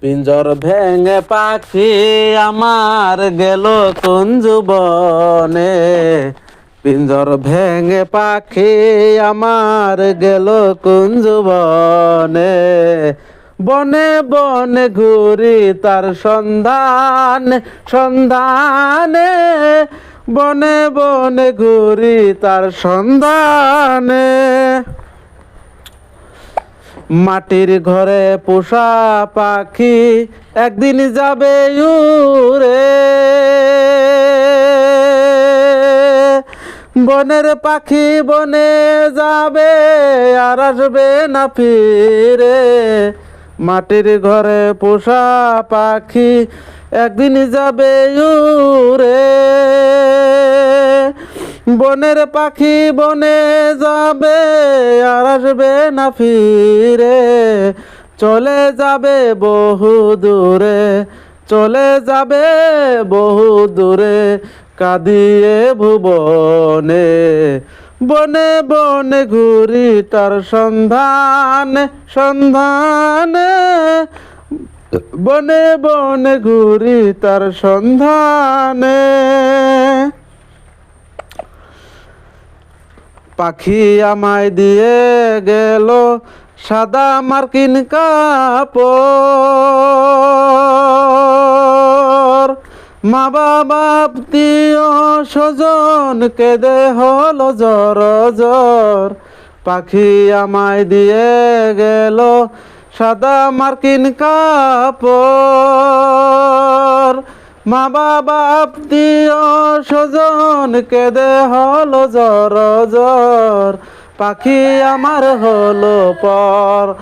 পিঞ্জর ভেঙে পাখি আমার গেল কোন যুবনে। পিঞ্জর ভেঙে পাখি আমার গেল কোন যুবনে। বনে বনে ঘুরি তার সন্ধান সন্ধানে। বনে বনে ঘুরি তার সন্ধানে। মাটির ঘরে পোষা পাখি একদিন যাবে উড়ে। বনের পাখি বনে যাবে আর আসবে না ফিরে। মাটির ঘরে পোষা পাখি একদিন যাবে উড়ে। বনের পাখি বনে যাবে আর আসবে না ফিরে। চলে যাবে বহু দূরে, চলে যাবে বহু দূরে, কাঁদিয়ে ভুবনে। বনে বনে ঘুরি তার সন্ধানে সন্ধানে। বনে বনে ঘুরি তার সন্ধানে। পাখি আমায় দিয়ে গেল সাদা মার্কিন কাপড়। মা বাবা আত্মীয় স্বজন কেঁদে হলো জ্বর জ্বর। পাখি আমায় দিয়ে গেল সাদা মার্কিন কাপড়। মা বাবা আত্মীয় স্বজন কেঁদে হলো জ্বর জ্বর। পাখি আমার হলো পর,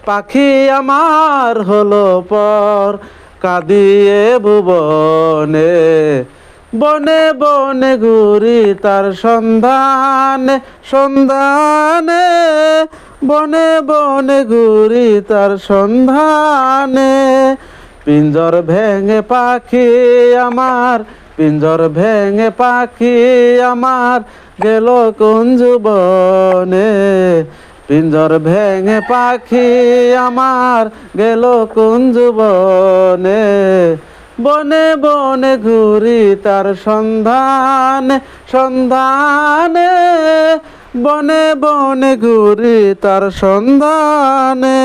পাখি আমার হলো পর, কাঁদিয়ে ভুবনে। বনে বনে ঘুরি তার সন্ধানে সন্ধানে। বনে বনে ঘুরি তার সন্ধানে। পিঞ্জর ভেঙে পাখি আমার, পিঞ্জর ভেঙে পাখি আমার গেল কোন যুবনে। পিঞ্জর ভেঙে পাখি আমার গেল কোন যুবনে। বনে বনে ঘুরি তার সন্ধানে সন্ধানে। বনে বনে ঘুরি তার সন্ধানে।